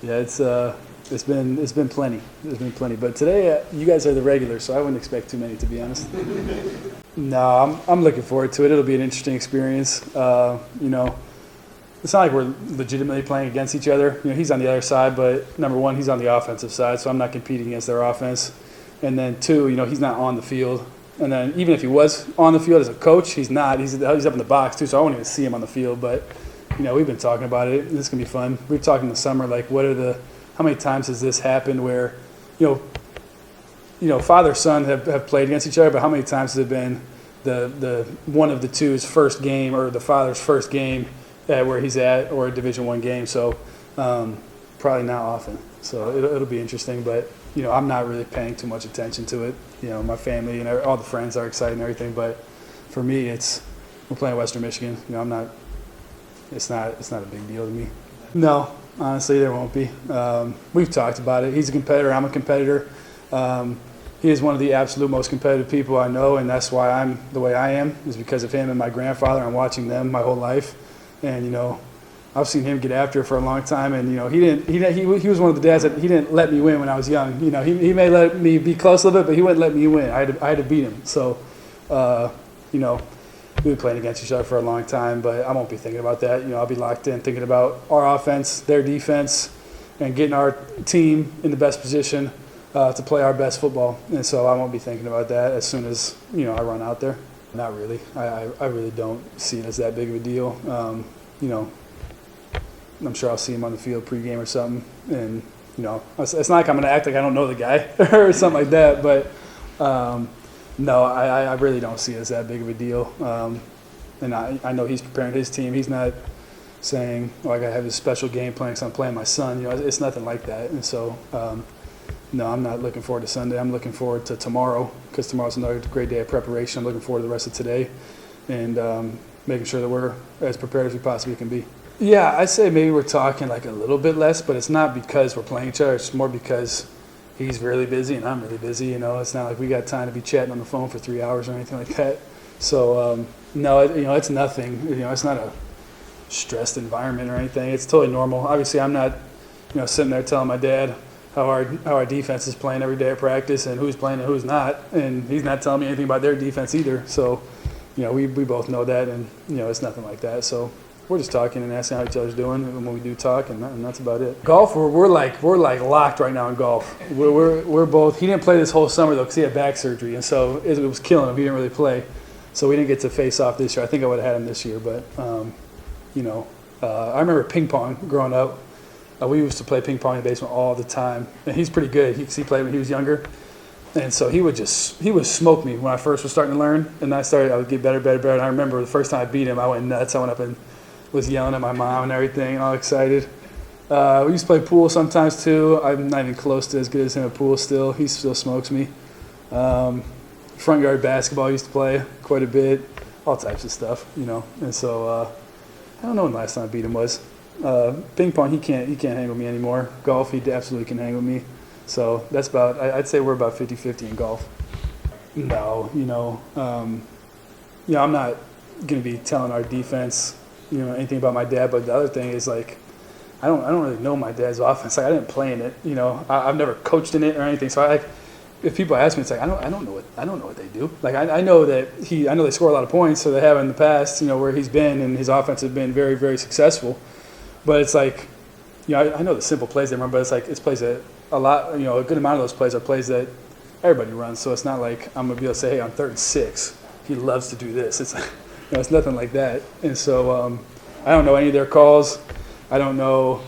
Yeah, it's been plenty. There's been plenty, but today you guys are the regulars, so I wouldn't expect too many, to be honest. No, I'm looking forward to it. It'll be an interesting experience. It's not like we're legitimately playing against each other. He's on the other side, but number one, he's on the offensive side, so I'm not competing against their offense. And then two, he's not on the field. And then even if he was on the field as a coach, he's not. He's up in the box too, so I won't even see him on the field. But we've been talking about it. This is gonna be fun. We were talking in the summer, like how many times has this happened where, father son have played against each other, but how many times has it been the one of the two's first game or the father's first game at where he's at, or a Division I game? So probably not often. So it'll be interesting, but I'm not really paying too much attention to it. My family and all the friends are excited and everything, but for me, we're playing Western Michigan. I'm not. It's not a big deal to me. No, honestly, there won't be. We've talked about it. He's a competitor. I'm a competitor. He is one of the absolute most competitive people I know, and that's why I'm the way I am, is because of him and my grandfather. I'm watching them my whole life, and I've seen him get after it for a long time, and he was one of the dads that he didn't let me win when I was young. He may let me be close a little bit, but he wouldn't let me win. I had to beat him. So, we've been playing against each other for a long time, but I won't be thinking about that. I'll be locked in thinking about our offense, their defense, and getting our team in the best position to play our best football. And so I won't be thinking about that as soon as I run out there. Not really. I really don't see it as that big of a deal. I'm sure I'll see him on the field pregame or something, and it's not like I'm going to act like I don't know the guy or something like that. But no, I really don't see it as that big of a deal. And I know he's preparing his team. He's not saying, "Oh, I got to have this special game plan because I'm playing my son." It's nothing like that. And so, no, I'm not looking forward to Sunday. I'm looking forward to tomorrow, because tomorrow's another great day of preparation. I'm looking forward to the rest of today, and making sure that we're as prepared as we possibly can be. Yeah, I'd say maybe we're talking like a little bit less, but it's not because we're playing each other. It's more because he's really busy and I'm really busy. It's not like we got time to be chatting on the phone for 3 hours or anything like that. So no, it's nothing. It's not a stressed environment or anything. It's totally normal. Obviously, I'm not, sitting there telling my dad how our defense is playing every day at practice and who's playing and who's not, and he's not telling me anything about their defense either. So, we both know that, and it's nothing like that. So we're just talking and asking how each other's doing when we do talk, and that's about it. Golf, we're like locked right now in golf. We're both. He didn't play this whole summer though because he had back surgery, and so it was killing him. He didn't really play, so we didn't get to face off this year. I think I would have had him this year, but I remember ping pong growing up. We used to play ping pong in the basement all the time, and he's pretty good. He played when he was younger, and so he would smoke me when I first was starting to learn, and I would get better. And I remember the first time I beat him, I went nuts. I went up and was yelling at my mom and everything, and all excited. We used to play pool sometimes too. I'm not even close to as good as him at pool still. He still smokes me. Front yard basketball I used to play quite a bit, all types of stuff, And so I don't know when the last time I beat him was. Ping pong, he can't hang with me anymore. Golf, he absolutely can hang with me. So that's I'd say we're about 50-50 in golf. No, I'm not going to be telling our defense, anything about my dad. But the other thing is, like, I don't really know my dad's offense. Like, I didn't play in it. I've never coached in it or anything. So if people ask me, it's like I don't know what they do. Like, I know they score a lot of points, so they have in the past, where he's been, and his offense has been very, very successful. But it's like, I know the simple plays they run, but it's like it's plays that a good amount of those plays are plays that everybody runs. So it's not like I'm gonna be able to say, hey, on 3rd and 6, he loves to do this. It's it's nothing like that. And so I don't know any of their calls. I don't know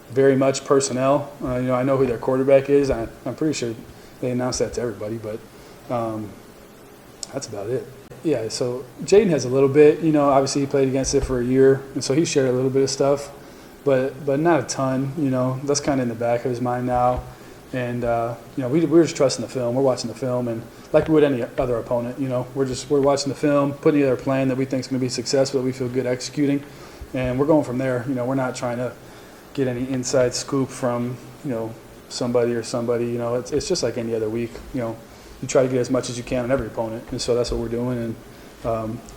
very much personnel. I know who their quarterback is. I'm pretty sure they announced that to everybody, but that's about it. Yeah, so Jaden has a little bit. Obviously he played against it for a year, and so he shared a little bit of stuff, but not a ton. That's kind of in the back of his mind now. And we're just trusting the film. We're watching the film, and like we would any other opponent, we're watching the film, putting together a plan that we think is going to be successful, that we feel good executing, and we're going from there. We're not trying to get any inside scoop from somebody. It's just like any other week. You try to get as much as you can on every opponent, and so that's what we're doing, and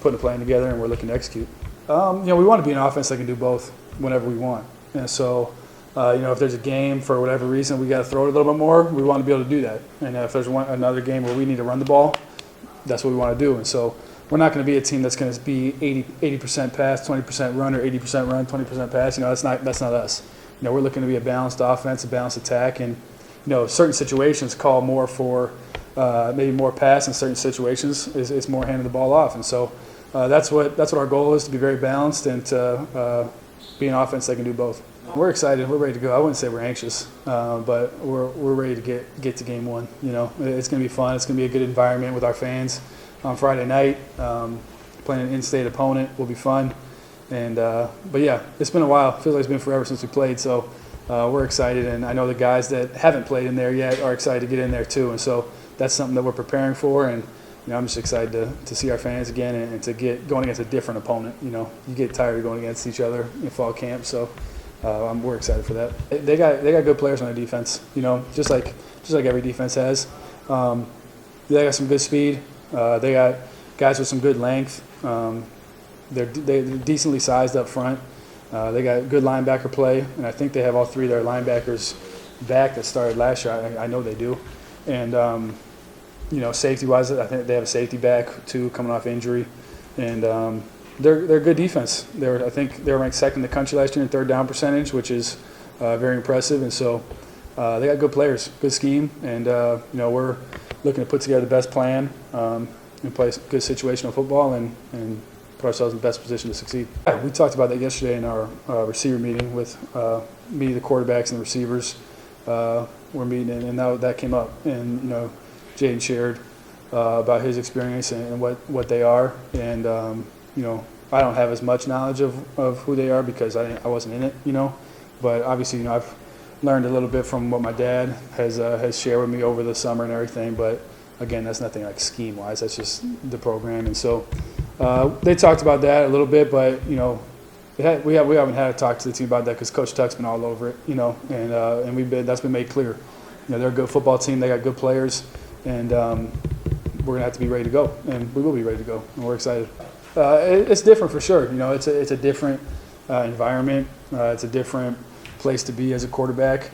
putting a plan together, and we're looking to execute. We want to be an offense that can do both whenever we want. And so, if there's a game for whatever reason we got to throw it a little bit more, we want to be able to do that. And if there's another game where we need to run the ball, that's what we want to do. And so we're not going to be a team that's going to be 80% pass, 20% run, or 80% run, 20% pass. That's not us. We're looking to be a balanced offense, a balanced attack, and certain situations call more for maybe more pass. In certain situations, it's more handing the ball off. And so that's what our goal is, to be very balanced and to be an offense that can do both. We're excited. We're ready to go. I wouldn't say we're anxious, but we're ready to get to game one. It's going to be fun. It's going to be a good environment with our fans on Friday night. Playing an in-state opponent will be fun. And but yeah, it's been a while. It feels like it's been forever since we played. So we're excited, and I know the guys that haven't played in there yet are excited to get in there too. And so that's something that we're preparing for. And I'm just excited to see our fans again and to get going against a different opponent. You get tired of going against each other in fall camp. So we're excited for that. They got good players on their defense. Just like every defense has. They got some good speed. They got guys with some good length. They're decently sized up front. They got good linebacker play, and I think they have all three of their linebackers back that started last year. I know they do. And safety-wise, I think they have a safety back too, coming off injury. And they're a good defense. I think they were ranked second in the country last year in third down percentage, which is very impressive. And so they got good players, good scheme, and we're looking to put together the best plan and play good situational football and put ourselves in the best position to succeed. Yeah, we talked about that yesterday in our receiver meeting with me, the quarterbacks, and the receivers. We're meeting, and that came up. And Jaden shared about his experience and what they are. And I don't have as much knowledge of who they are because I wasn't in it. But obviously, I've learned a little bit from what my dad has shared with me over the summer and everything. But again, that's nothing like scheme-wise. That's just the program. And so they talked about that a little bit, but we haven't had a talk to the team about that because Coach Tuck's been all over it. And that's been made clear. They're a good football team. They got good players, and we're gonna have to be ready to go, and we will be ready to go, and we're excited. It's different for sure. It's a different environment. It's a different place to be as a quarterback.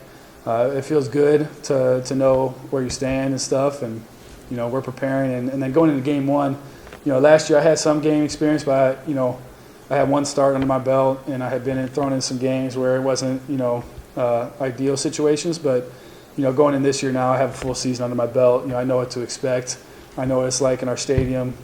It feels good to know where you stand and stuff, and we're preparing. And then going into game one, last year I had some game experience, but I had one start under my belt, and I had been thrown in some games where it wasn't ideal situations. But going in this year now, I have a full season under my belt. I know what to expect. I know what it's like in our stadium.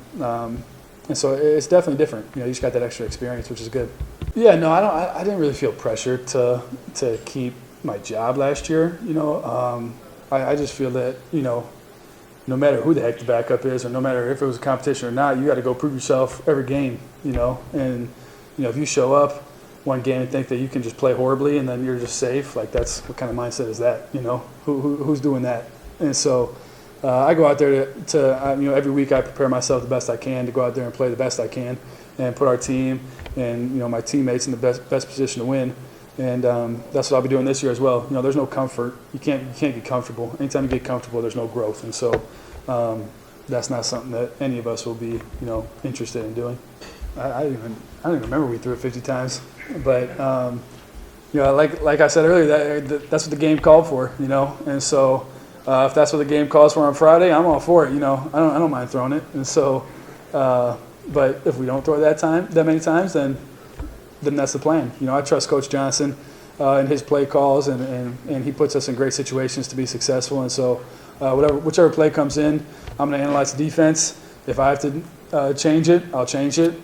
And so it's definitely different. You just got that extra experience, which is good. Yeah, no, I didn't really feel pressure to keep my job last year. I just feel that no matter who the heck the backup is, or no matter if it was a competition or not, you got to go prove yourself every game. And if you show up one game and think that you can just play horribly and then you're just safe, like that's what kind of mindset is that? Who's doing that? And so. I go out there to every week I prepare myself the best I can to go out there and play the best I can and put our team and my teammates in the best position to win. And that's what I'll be doing this year as well. There's no comfort. You can't get comfortable. Anytime you get comfortable, there's no growth. And so that's not something that any of us will be interested in doing. I don't even remember we threw it 50 times, but like I said earlier, that's what the game called for. And so. If that's what the game calls for on Friday, I'm all for it. I don't mind throwing it. And so, but if we don't throw it that many times, then that's the plan. I trust Coach Johnson in his play calls, and he puts us in great situations to be successful. And so, whichever play comes in, I'm going to analyze the defense. If I have to change it, I'll change it.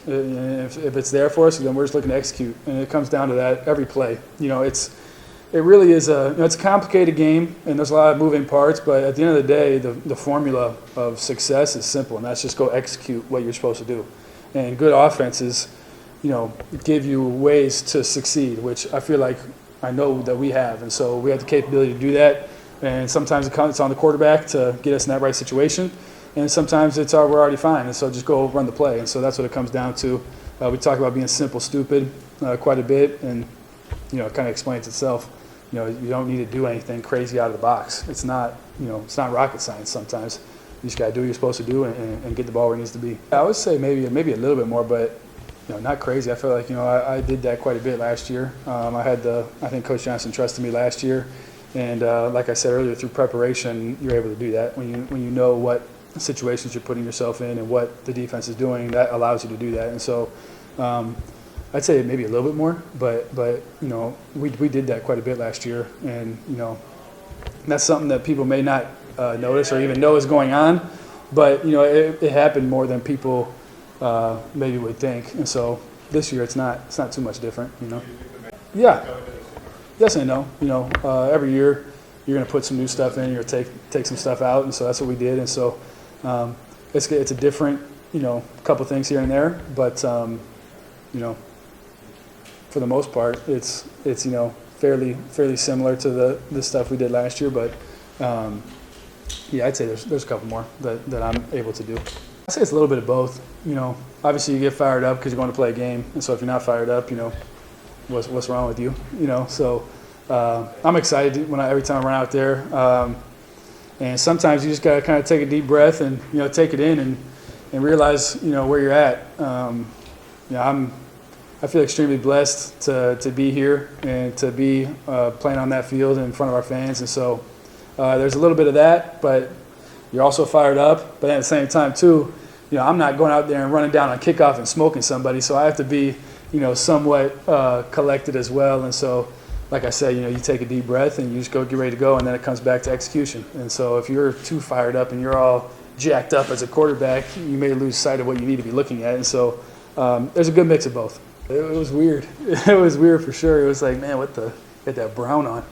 If it's there for us, then we're just looking to execute. And it comes down to that every play. It really is it's a complicated game, and there's a lot of moving parts, but at the end of the day, the formula of success is simple, and that's just go execute what you're supposed to do. And good offenses, give you ways to succeed, which I feel like I know that we have. And so we have the capability to do that, and sometimes it's on the quarterback to get us in that right situation, and sometimes we're already fine, and so just go run the play. And so that's what it comes down to. We talk about being simple, stupid quite a bit, and it kind of explains itself. You don't need to do anything crazy out of the box. It's not rocket science sometimes. You just got to do what you're supposed to do and get the ball where it needs to be. I would say maybe a little bit more, but not crazy. I feel like, I did that quite a bit last year. I think Coach Johnson trusted me last year. And like I said earlier, through preparation, you're able to do that. When you know what situations you're putting yourself in and what the defense is doing, that allows you to do that. And so I'd say maybe a little bit more, but we did that quite a bit last year. And, that's something that people may not notice or even know is going on. But, it happened more than people maybe would think. And so this year it's not too much different, Yeah. Yes and no. Every year you're going to put some new stuff in, you're going to take some stuff out, and so that's what we did. And so it's a different, couple things here and there, but for the most part, it's fairly similar to the stuff we did last year. But I'd say there's a couple more that I'm able to do. I'd say it's a little bit of both. Obviously you get fired up because you're going to play a game, and so if you're not fired up, what's wrong with you? So I'm excited every time I run out there. And sometimes you just gotta kind of take a deep breath and take it in and realize where you're at. I feel extremely blessed to be here and to be playing on that field in front of our fans. And so there's a little bit of that, but you're also fired up. But at the same time too, I'm not going out there and running down on kickoff and smoking somebody. So I have to be somewhat collected as well. And so, like I said, you take a deep breath and you just get ready to go, and then it comes back to execution. And so if you're too fired up and you're all jacked up as a quarterback, you may lose sight of what you need to be looking at. And so there's a good mix of both. It was weird. It was weird for sure. It was like, man, get that brown on.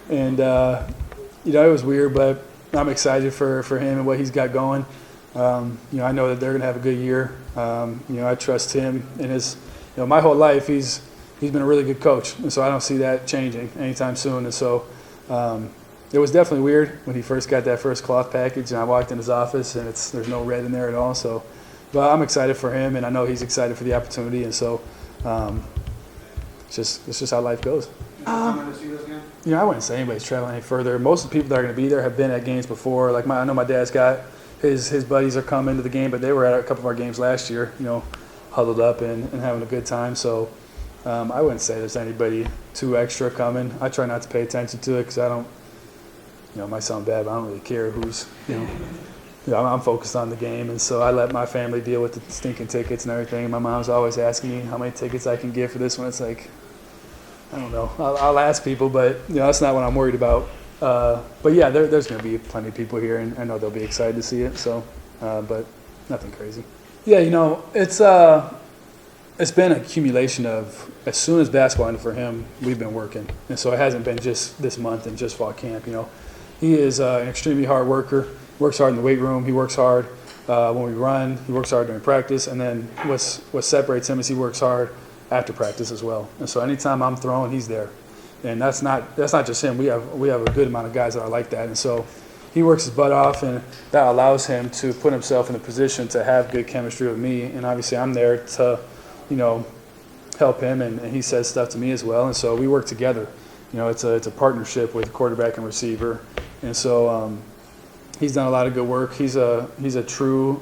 And, it was weird, but I'm excited for him and what he's got going. I know that they're going to have a good year. I trust him and his, my whole life he's been a really good coach, and so I don't see that changing anytime soon. And so it was definitely weird when he first got that first cloth package, and I walked in his office, and there's no red in there at all. So, but I'm excited for him, and I know he's excited for the opportunity, and so it's just how life goes. I wouldn't say anybody's traveling any further. Most of the people that are going to be there have been at games before. Like I know my dad's got his buddies are coming to the game, but they were at a couple of our games last year. Huddled up and having a good time. So I wouldn't say there's anybody too extra coming. I try not to pay attention to it because I don't, it might sound bad, but I don't really care who's, I'm focused on the game. And so I let my family deal with the stinking tickets and everything. My mom's always asking me how many tickets I can get for this one. It's like, I don't know. I'll ask people, but, that's not what I'm worried about. But yeah, there's going to be plenty of people here, and I know they'll be excited to see it. So, but nothing crazy. Yeah, it's been an accumulation of, as soon as basketball ended for him, we've been working. And so it hasn't been just this month and just fall camp. He is an extremely hard worker, works hard in the weight room, he works hard when we run, he works hard during practice, and then what separates him is he works hard after practice as well. And so anytime I'm throwing, he's there. And that's not just him. We have a good amount of guys that are like that. And so he works his butt off, and that allows him to put himself in a position to have good chemistry with me. And obviously I'm there to, help him, and he says stuff to me as well. And so we work together. It's a partnership with quarterback and receiver. And so he's done a lot of good work. He's a true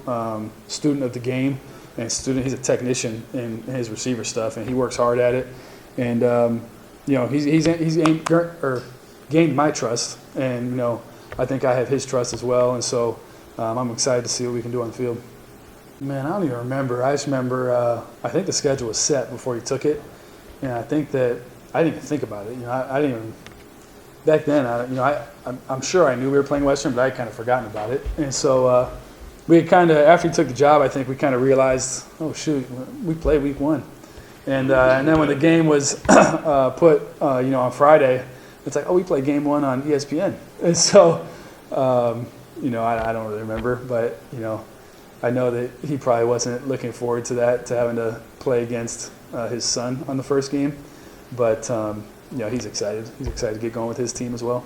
student of the game, and he's a technician in his receiver stuff, and he works hard at it. And he's gained my trust, and I think I have his trust as well, and so I'm excited to see what we can do on the field. Man, I don't even remember. I just remember I think the schedule was set before he took it, and I think that I didn't even think about it. I didn't even back then. I'm sure I knew we were playing Western, but I had kind of forgotten about it. And so we had kind of, after he took the job, I think we kind of realized, oh shoot, we played week 1, and then when the game was put on Friday, it's like, oh, we played game 1 on ESPN. And so I don't really remember, but I know that he probably wasn't looking forward to that, to having to play against his son on the first game. But he's excited. He's excited to get going with his team as well.